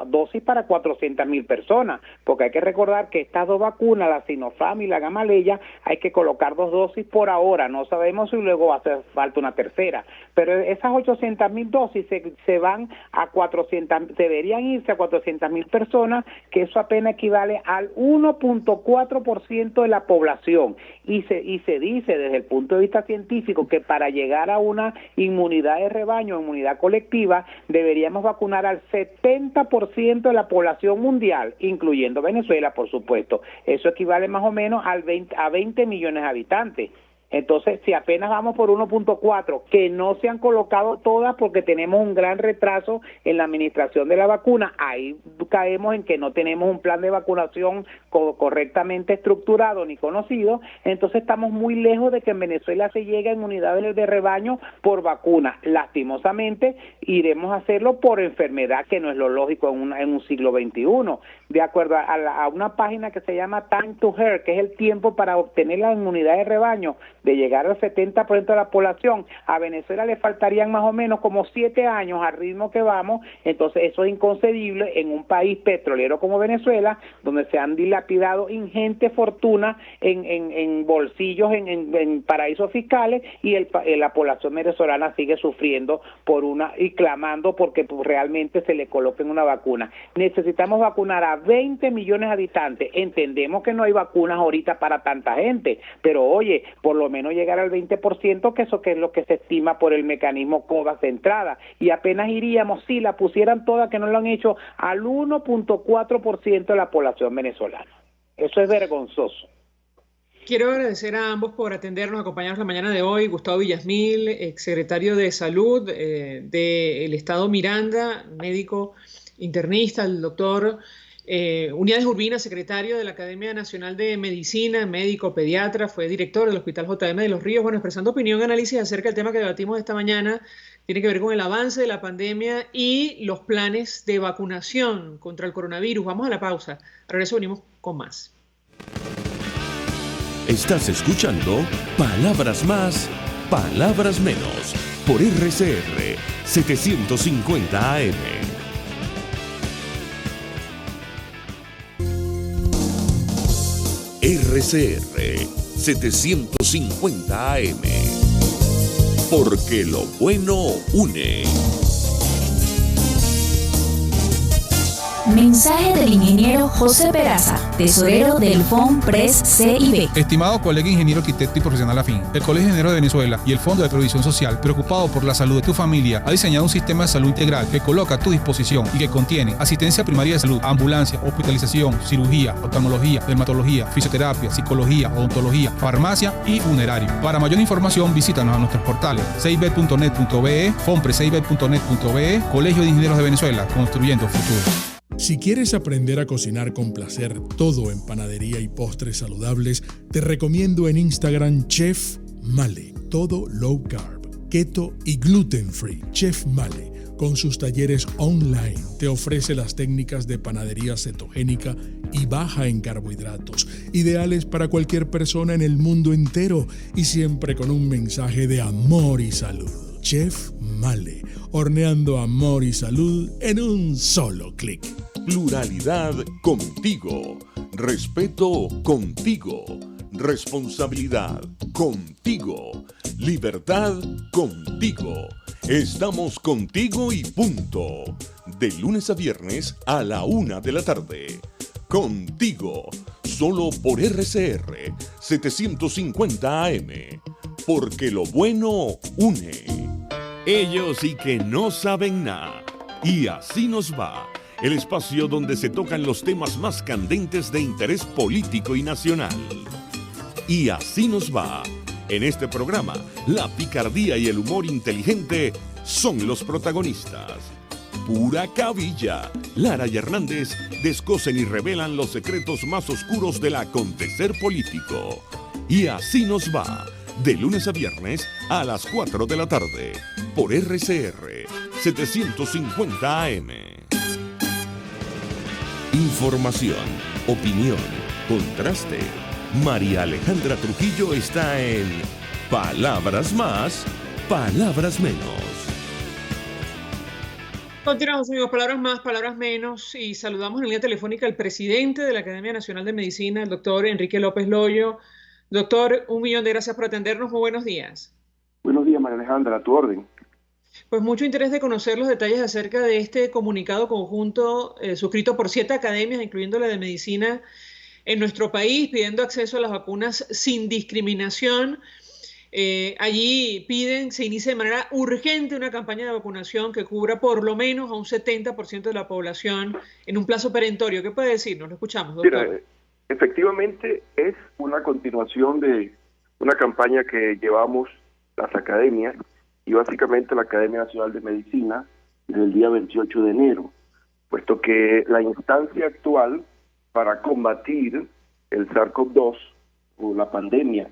dosis para 400.000 personas, porque hay que recordar que estas dos vacunas, la Sinopharm y la Gamaleya, hay que colocar 2 dosis por ahora, no sabemos si luego va a hacer falta una tercera, pero esas 800.000 dosis se van a 400, deberían irse a 400.000 personas, que eso apenas equivale al 1.4% de la población, y se dice desde el punto de vista científico que para llegar a una inmunidad de rebaño, inmunidad colectiva, deberíamos vacunar al 70% de la población mundial, incluyendo Venezuela, por supuesto. Eso equivale más o menos a 20 millones de habitantes. Entonces, si apenas vamos por 1.4, que no se han colocado todas porque tenemos un gran retraso en la administración de la vacuna, ahí caemos en que no tenemos un plan de vacunación correctamente estructurado ni conocido, entonces estamos muy lejos de que en Venezuela se llegue a inmunidades de rebaño por vacuna. Lastimosamente, iremos a hacerlo por enfermedad, que no es lo lógico en un siglo XXI. De acuerdo a una página que se llama Time to Her, que es el tiempo para obtener la inmunidad de rebaño, de llegar al 70% de la población. A Venezuela le faltarían más o menos como 7 años al ritmo que vamos, entonces eso es inconcebible en un país petrolero como Venezuela, donde se han dilapidado ingente fortuna en bolsillos, en paraísos fiscales, y la población venezolana sigue sufriendo y clamando porque realmente se le coloquen una vacuna. Necesitamos vacunar a 20 millones de habitantes. Entendemos que no hay vacunas ahorita para tanta gente, pero oye, por lo menos llegar al 20%, que eso que es lo que se estima por el mecanismo COVAX de entrada, y apenas iríamos, si la pusieran toda, que no lo han hecho, al 1.4% de la población venezolana. Eso es vergonzoso. Quiero agradecer a ambos por atendernos, acompañarnos la mañana de hoy. Gustavo Villasmil, exsecretario de Salud del Estado Miranda, médico internista, el doctor Unidades Urbinas, secretario de la Academia Nacional de Medicina, médico pediatra, fue director del Hospital JM de Los Ríos, bueno, expresando opinión y análisis acerca del tema que debatimos esta mañana. Tiene que ver con el avance de la pandemia y los planes de vacunación contra el coronavirus. Vamos a la pausa. Al regreso venimos con más. Estás escuchando Palabras Más, Palabras Menos, por RCR 750 AM. RCR 750 AM. Porque lo bueno une. Mensaje del ingeniero José Peraza, tesorero del FONPRES CIB. Estimado colega ingeniero, arquitecto y profesional afín, el Colegio de Ingenieros de Venezuela y el Fondo de Previsión Social, preocupado por la salud de tu familia, ha diseñado un sistema de salud integral que coloca a tu disposición y que contiene asistencia primaria de salud, ambulancia, hospitalización, cirugía, oftalmología, dermatología, fisioterapia, psicología, odontología, farmacia y funerario. Para mayor información, visítanos a nuestros portales cib.net.be, fonprescib.net.be, Colegio de Ingenieros de Venezuela, construyendo futuro. Si quieres aprender a cocinar con placer todo en panadería y postres saludables, te recomiendo en Instagram Chef Male, todo low carb, keto y gluten free. Chef Male, con sus talleres online, te ofrece las técnicas de panadería cetogénica y baja en carbohidratos, ideales para cualquier persona en el mundo entero y siempre con un mensaje de amor y salud. Chef Male, horneando amor y salud en un solo clic. Pluralidad contigo. Respeto contigo. Responsabilidad contigo. Libertad contigo. Estamos contigo y punto. De lunes a viernes a la 1 de la tarde. Contigo. Solo por RCR 750 AM. Porque lo bueno une. Ellos sí que no saben nada. Y así nos va. El espacio donde se tocan los temas más candentes de interés político y nacional. Y así nos va. En este programa, la picardía y el humor inteligente son los protagonistas. Pura cabilla. Lara y Hernández descosen y revelan los secretos más oscuros del acontecer político. Y así nos va. De lunes a viernes a las 4 de la tarde. Por RCR 750 AM. Información, opinión, contraste. María Alejandra Trujillo está en Palabras Más, Palabras Menos. Continuamos, amigos, Palabras Más, Palabras Menos, y saludamos en línea telefónica al presidente de la Academia Nacional de Medicina, el doctor Enrique López Loyo. Doctor, 1.000.000 de gracias por atendernos. Muy buenos días. Buenos días, María Alejandra, a tu orden. Pues mucho interés de conocer los detalles acerca de este comunicado conjunto suscrito por 7 academias, incluyendo la de medicina en nuestro país, pidiendo acceso a las vacunas sin discriminación. Allí se inicia de manera urgente una campaña de vacunación que cubra por lo menos a un 70% de la población en un plazo perentorio. ¿Qué puede decirnos? Lo escuchamos, doctor. Mira, efectivamente es una continuación de una campaña que llevamos las academias y básicamente la Academia Nacional de Medicina desde el día 28 de enero, puesto que la instancia actual para combatir el SARS-CoV-2 o la pandemia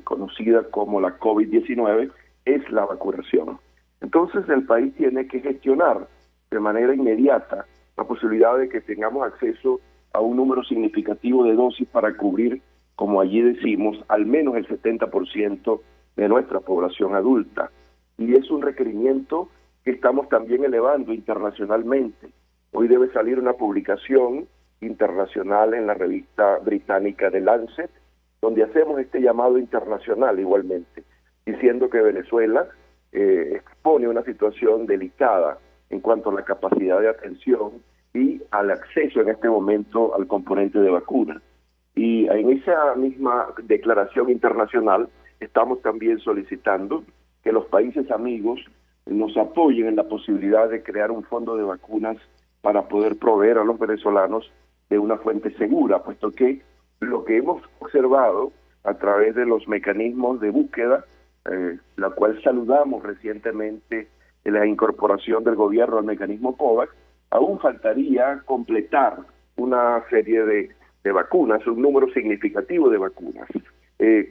conocida como la COVID-19 es la vacunación. Entonces el país tiene que gestionar de manera inmediata la posibilidad de que tengamos acceso a un número significativo de dosis para cubrir como allí decimos, al menos el 70% de nuestra población adulta. Y es un requerimiento que estamos también elevando internacionalmente. Hoy debe salir una publicación internacional en la revista británica The Lancet, donde hacemos este llamado internacional igualmente, diciendo que Venezuela expone una situación delicada en cuanto a la capacidad de atención y al acceso en este momento al componente de vacunas. Y en esa misma declaración internacional estamos también solicitando que los países amigos nos apoyen en la posibilidad de crear un fondo de vacunas para poder proveer a los venezolanos de una fuente segura, puesto que lo que hemos observado a través de los mecanismos de búsqueda, la cual saludamos recientemente en la incorporación del gobierno al mecanismo COVAX, aún faltaría completar una serie de vacunas, un número significativo de vacunas.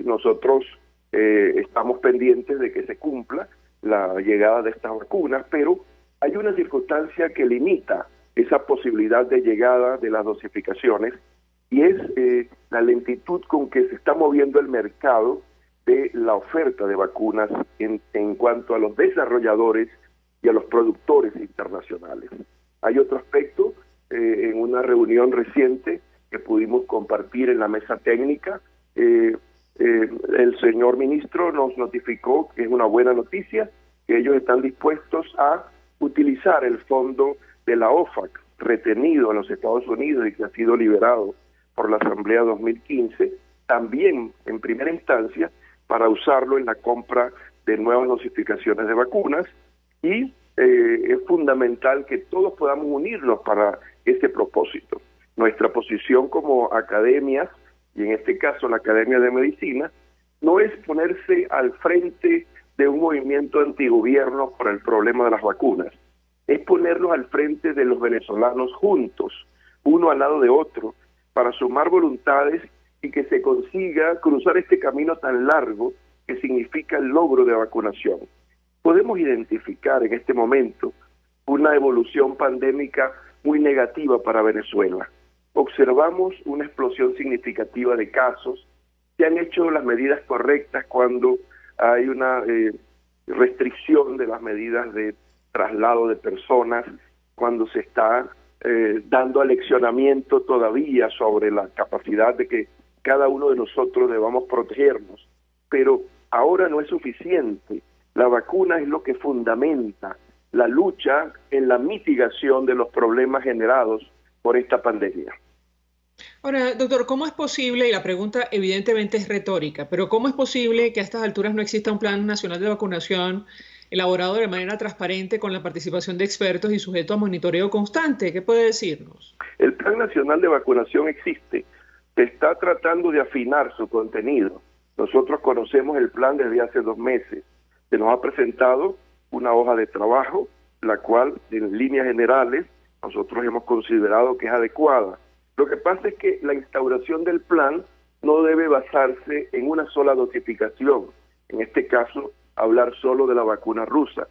Nosotros estamos pendientes de que se cumpla la llegada de estas vacunas, pero hay una circunstancia que limita esa posibilidad de llegada de las dosificaciones, y es la lentitud con que se está moviendo el mercado de la oferta de vacunas en cuanto a los desarrolladores y a los productores internacionales. Hay otro aspecto, en una reunión reciente que pudimos compartir en la mesa técnica, el señor ministro nos notificó, que es una buena noticia, que ellos están dispuestos a utilizar el fondo de la OFAC retenido en los Estados Unidos y que ha sido liberado por la Asamblea 2015, también en primera instancia para usarlo en la compra de nuevas dosificaciones de vacunas, y es fundamental que todos podamos unirnos para este propósito. Nuestra posición como academias, y en este caso la Academia de Medicina, no es ponerse al frente de un movimiento antigobierno por el problema de las vacunas, es ponernos al frente de los venezolanos juntos, uno al lado de otro, para sumar voluntades y que se consiga cruzar este camino tan largo que significa el logro de vacunación. Podemos identificar en este momento una evolución pandémica muy negativa para Venezuela. Observamos una explosión significativa de casos, se han hecho las medidas correctas cuando hay una restricción de las medidas de traslado de personas, cuando se está dando aleccionamiento todavía sobre la capacidad de que cada uno de nosotros debamos protegernos. Pero ahora no es suficiente. La vacuna es lo que fundamenta la lucha en la mitigación de los problemas generados por esta pandemia. Ahora, doctor, ¿cómo es posible, y la pregunta evidentemente es retórica, pero cómo es posible que a estas alturas no exista un plan nacional de vacunación elaborado de manera transparente con la participación de expertos y sujeto a monitoreo constante? ¿Qué puede decirnos? El Plan Nacional de Vacunación existe, se está tratando de afinar su contenido. Nosotros conocemos el plan desde hace 2 meses. Se nos ha presentado una hoja de trabajo, la cual en líneas generales nosotros hemos considerado que es adecuada. Lo que pasa es que la instauración del plan no debe basarse en una sola dosificación, en este caso hablar solo de la vacuna rusa.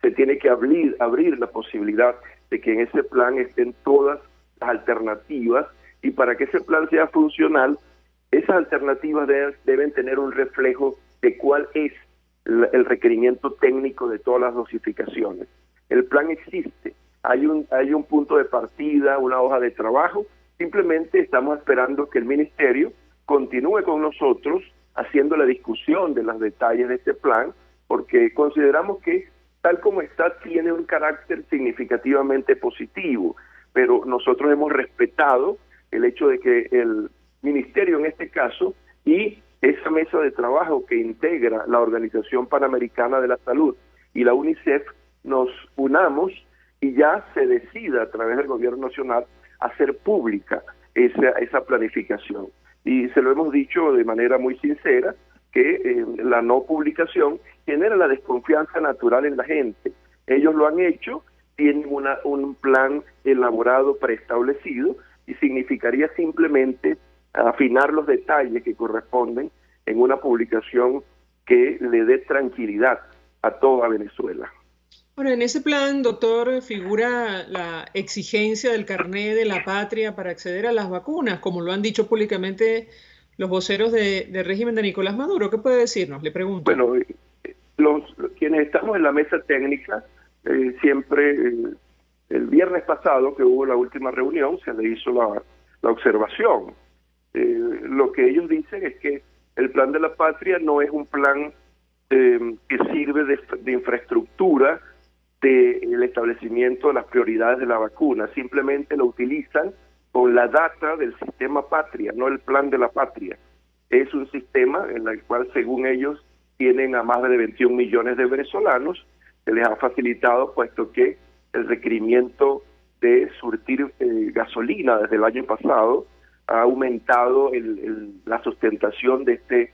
Se tiene que abrir la posibilidad de que en ese plan estén todas las alternativas, y para que ese plan sea funcional, esas alternativas deben tener un reflejo de cuál es el requerimiento técnico de todas las dosificaciones. El plan existe, hay un punto de partida, una hoja de trabajo. Simplemente estamos esperando que el ministerio continúe con nosotros haciendo la discusión de los detalles de este plan, porque consideramos que tal como está tiene un carácter significativamente positivo, pero nosotros hemos respetado el hecho de que el ministerio en este caso y esa mesa de trabajo que integra la Organización Panamericana de la Salud y la UNICEF nos unamos y ya se decida a través del gobierno nacional hacer pública esa planificación. Y se lo hemos dicho de manera muy sincera, que la no publicación genera la desconfianza natural en la gente. Ellos lo han hecho, tienen un plan elaborado, preestablecido, y significaría simplemente afinar los detalles que corresponden en una publicación que le dé tranquilidad a toda Venezuela. Ahora, en ese plan, doctor, figura la exigencia del carné de la patria para acceder a las vacunas, como lo han dicho públicamente los voceros del régimen de Nicolás Maduro. ¿Qué puede decirnos? Le pregunto. Bueno, quienes estamos en la mesa técnica, siempre el viernes pasado que hubo la última reunión se le hizo la observación. Lo que ellos dicen es que el plan de la patria no es un plan que sirve de infraestructura del establecimiento de las prioridades de la vacuna, simplemente lo utilizan con la data del sistema patria, no el plan de la patria. Es un sistema en el cual, según ellos, tienen a más de 21 millones de venezolanos, que les ha facilitado, puesto que el requerimiento de surtir gasolina desde el año pasado ha aumentado la sustentación de este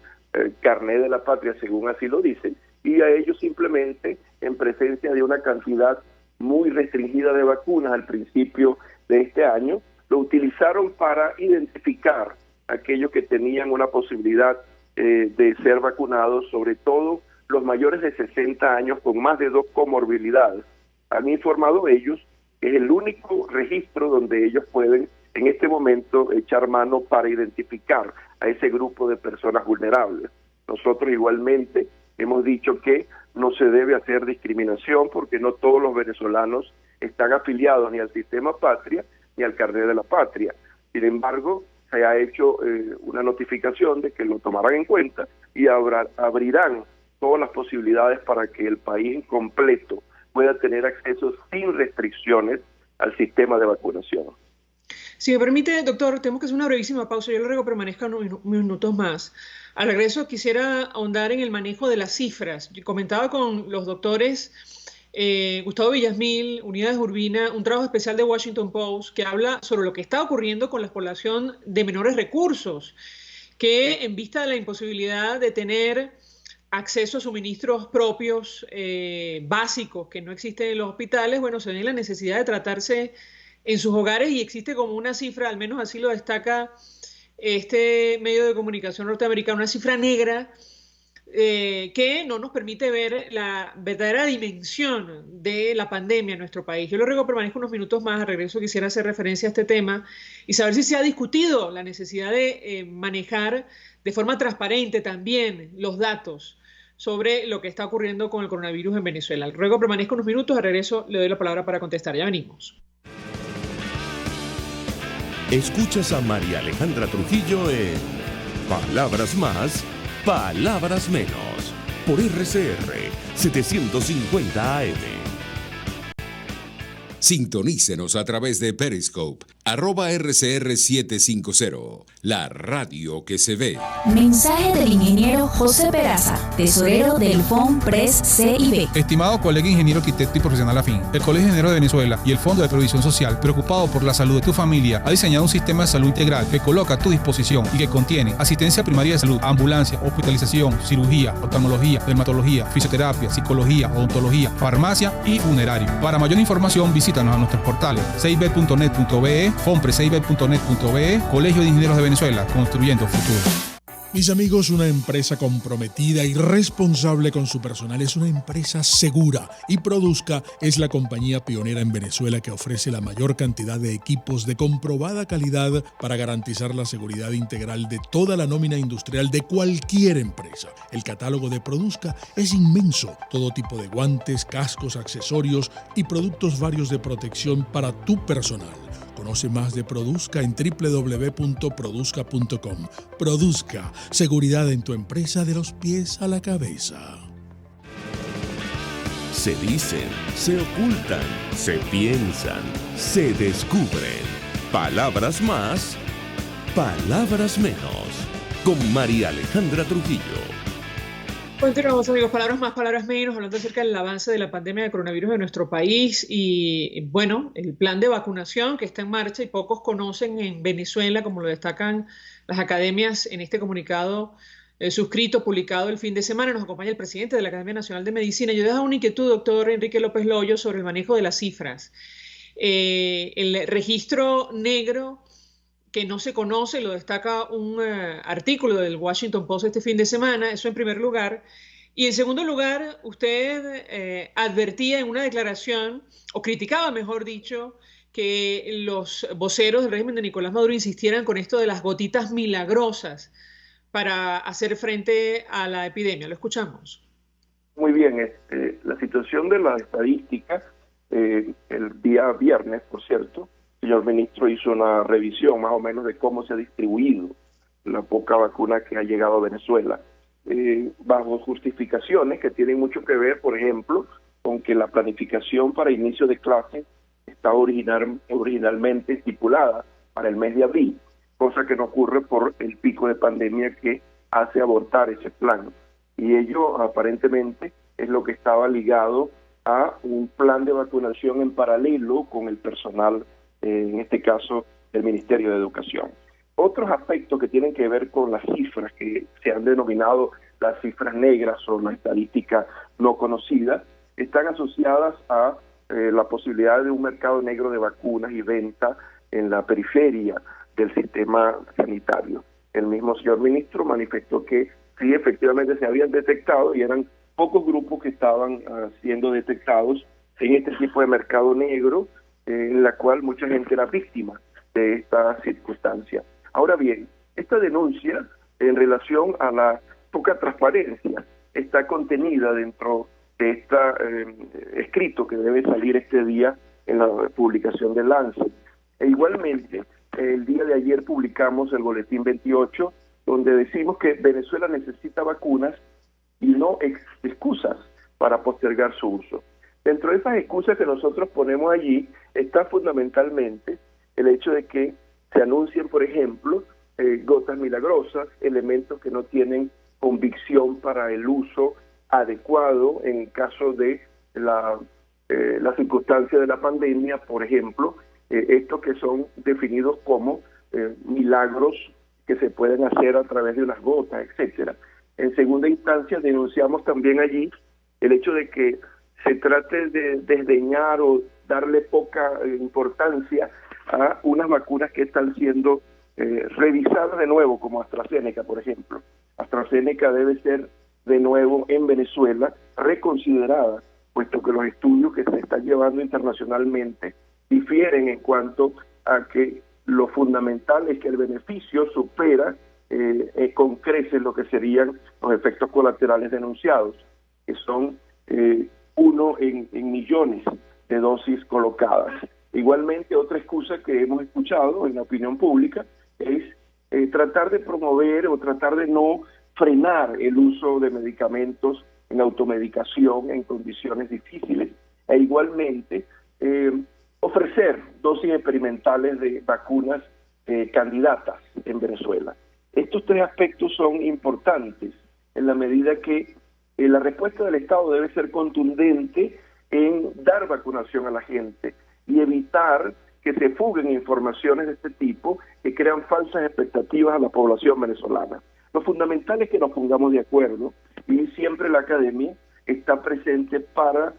carnet de la patria, según así lo dicen, y a ellos simplemente, en presencia de una cantidad muy restringida de vacunas al principio de este año, lo utilizaron para identificar a aquellos que tenían una posibilidad de ser vacunados, sobre todo los mayores de 60 años con más de 2 comorbilidades. Han informado ellos que es el único registro donde ellos pueden en este momento echar mano para identificar a ese grupo de personas vulnerables. Nosotros igualmente hemos dicho que no se debe hacer discriminación porque no todos los venezolanos están afiliados ni al sistema patria ni al carnet de la patria. Sin embargo, se ha hecho una notificación de que lo tomarán en cuenta y abrirán todas las posibilidades para que el país en completo pueda tener acceso sin restricciones al sistema de vacunación. Si me permite, doctor, tenemos que hacer una brevísima pausa. Yo le ruego que permanezca unos minutos más. Al regreso quisiera ahondar en el manejo de las cifras. Yo comentaba con los doctores Gustavo Villasmil, Unidades Urbina, un trabajo especial de Washington Post que habla sobre lo que está ocurriendo con la población de menores recursos, que en vista de la imposibilidad de tener acceso a suministros propios básicos que no existen en los hospitales, bueno, se ve la necesidad de tratarse en sus hogares y existe como una cifra, al menos así lo destaca este medio de comunicación norteamericano, una cifra negra que no nos permite ver la verdadera dimensión de la pandemia en nuestro país. Yo le ruego que permanezca unos minutos más. Al regreso quisiera hacer referencia a este tema y saber si se ha discutido la necesidad de manejar de forma transparente también los datos sobre lo que está ocurriendo con el coronavirus en Venezuela. Le ruego que permanezca unos minutos. Al regreso le doy la palabra para contestar. Ya venimos. Escuchas a María Alejandra Trujillo en Palabras Más, Palabras Menos, por RCR 750 AM. Sintonícenos a través de Periscope, @RCR750, la radio que se ve. Mensaje del ingeniero José Peraza, tesorero del FONPRES CIB. Estimado colega ingeniero arquitecto y profesional afín, el Colegio de Ingenieros de Venezuela y el Fondo de Previsión Social, preocupado por la salud de tu familia, ha diseñado un sistema de salud integral que coloca a tu disposición y que contiene asistencia primaria de salud, ambulancia, hospitalización, cirugía, oftalmología, dermatología, fisioterapia, psicología, odontología, farmacia y funerario. Para mayor información, visítanos a nuestros portales cib.net.be, fonprescib.net.be, Colegio de Ingenieros de Venezuela, construyendo futuro. Mis amigos, una empresa comprometida y responsable con su personal es una empresa segura, y Produzca es la compañía pionera en Venezuela que ofrece la mayor cantidad de equipos de comprobada calidad para garantizar la seguridad integral de toda la nómina industrial de cualquier empresa. El catálogo de Produzca es inmenso, todo tipo de guantes, cascos, accesorios y productos varios de protección para tu personal. Conoce más de Produzca en www.produzca.com. Produzca, seguridad en tu empresa de los pies a la cabeza. Se dicen, se ocultan, se piensan, se descubren. Palabras más, palabras menos. Con María Alejandra Trujillo. Continuamos, amigos. Palabras más, palabras menos, hablando acerca del avance de la pandemia de coronavirus en nuestro país y, bueno, el plan de vacunación que está en marcha y pocos conocen en Venezuela, como lo destacan las academias en este comunicado suscrito, publicado el fin de semana. Nos acompaña el presidente de la Academia Nacional de Medicina. Yo dejo una inquietud, doctor Enrique López Loyo, sobre el manejo de las cifras. El registro negro que no se conoce, lo destaca un artículo del Washington Post este fin de semana, eso en primer lugar. Y en segundo lugar, usted advertía en una declaración, o criticaba, mejor dicho, que los voceros del régimen de Nicolás Maduro insistieran con esto de las gotitas milagrosas para hacer frente a la epidemia. Lo escuchamos. Muy bien, la situación de la estadística, el día viernes, por cierto, el señor ministro hizo una revisión más o menos de cómo se ha distribuido la poca vacuna que ha llegado a Venezuela, bajo justificaciones que tienen mucho que ver, por ejemplo, con que la planificación para inicio de clases está originalmente estipulada para el mes de abril, cosa que no ocurre por el pico de pandemia que hace abortar ese plan. Y ello aparentemente es lo que estaba ligado a un plan de vacunación en paralelo con el personal, en este caso del Ministerio de Educación. Otros aspectos que tienen que ver con las cifras que se han denominado las cifras negras o la estadística no conocida, están asociadas a la posibilidad de un mercado negro de vacunas y venta en la periferia del sistema sanitario. El mismo señor ministro manifestó que sí, efectivamente se habían detectado y eran pocos grupos que estaban siendo detectados en este tipo de mercado negro, en la cual mucha gente era víctima de esta circunstancia. Ahora bien, esta denuncia en relación a la poca transparencia está contenida dentro de este escrito que debe salir este día en la publicación del Lancet. E igualmente, el día de ayer publicamos el Boletín 28, donde decimos que Venezuela necesita vacunas y no excusas para postergar su uso. Dentro de esas excusas que nosotros ponemos allí está fundamentalmente el hecho de que se anuncien, por ejemplo, gotas milagrosas, elementos que no tienen convicción para el uso adecuado en caso de la circunstancia de la pandemia, por ejemplo, estos que son definidos como milagros que se pueden hacer a través de unas gotas, etcétera. En segunda instancia, denunciamos también allí el hecho de que se trate de desdeñar o darle poca importancia a unas vacunas que están siendo revisadas de nuevo, como AstraZeneca, por ejemplo. AstraZeneca debe ser de nuevo en Venezuela reconsiderada, puesto que los estudios que se están llevando internacionalmente difieren en cuanto a que lo fundamental es que el beneficio supera con creces lo que serían los efectos colaterales denunciados, que son 1 en millones de dosis colocadas. Igualmente, otra excusa que hemos escuchado en la opinión pública es tratar de promover o tratar de no frenar el uso de medicamentos en automedicación en condiciones difíciles, e igualmente ofrecer dosis experimentales de vacunas candidatas en Venezuela. Estos tres aspectos son importantes en la medida que la respuesta del Estado debe ser contundente en dar vacunación a la gente y evitar que se fuguen informaciones de este tipo que crean falsas expectativas a la población venezolana. Lo fundamental es que nos pongamos de acuerdo y siempre la academia está presente para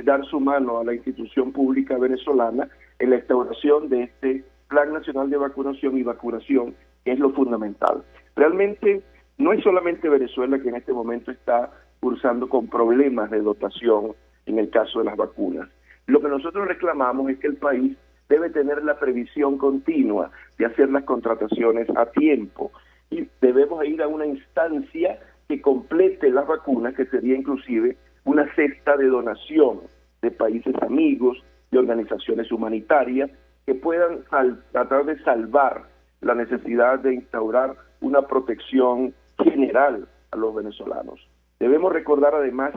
dar su mano a la institución pública venezolana en la instauración de este Plan Nacional de Vacunación y Vacunación, que es lo fundamental. Realmente no es solamente Venezuela que en este momento está cursando con problemas de dotación en el caso de las vacunas. Lo que nosotros reclamamos es que el país debe tener la previsión continua de hacer las contrataciones a tiempo y debemos ir a una instancia que complete las vacunas, que sería inclusive una cesta de donación de países amigos, de organizaciones humanitarias, que puedan tratar de salvar la necesidad de instaurar una protección general a los venezolanos. Debemos recordar además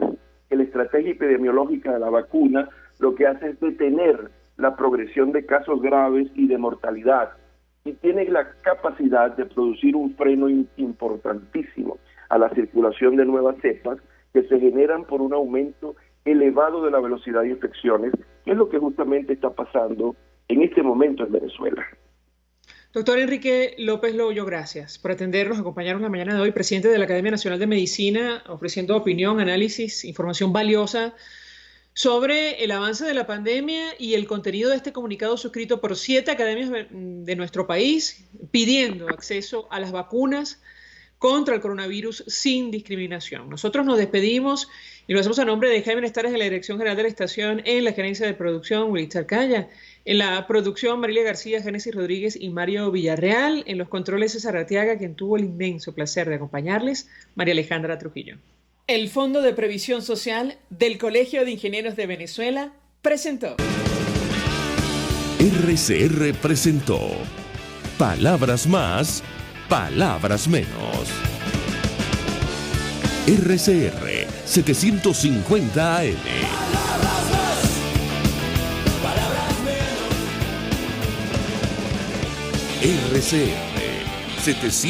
que la estrategia epidemiológica de la vacuna lo que hace es detener la progresión de casos graves y de mortalidad, y tiene la capacidad de producir un freno importantísimo a la circulación de nuevas cepas que se generan por un aumento elevado de la velocidad de infecciones, que es lo que justamente está pasando en este momento en Venezuela. Doctor Enrique López Loyo, gracias por atendernos, acompañarnos la mañana de hoy, presidente de la Academia Nacional de Medicina, ofreciendo opinión, análisis, información valiosa sobre el avance de la pandemia y el contenido de este comunicado suscrito por 7 academias de nuestro país, pidiendo acceso a las vacunas contra el coronavirus sin discriminación. Nosotros nos despedimos y lo hacemos a nombre de Jaime Nestares de la Dirección General de la Estación, en la gerencia de producción, Wilitzer Calla, en la producción, Marilia García, Génesis Rodríguez y Mario Villarreal, en los controles, César Arteaga, quien tuvo el inmenso placer de acompañarles, María Alejandra Trujillo. El Fondo de Previsión Social del Colegio de Ingenieros de Venezuela presentó. RCR presentó Palabras Más, Palabras Menos. RCR 750 AM. RCR 750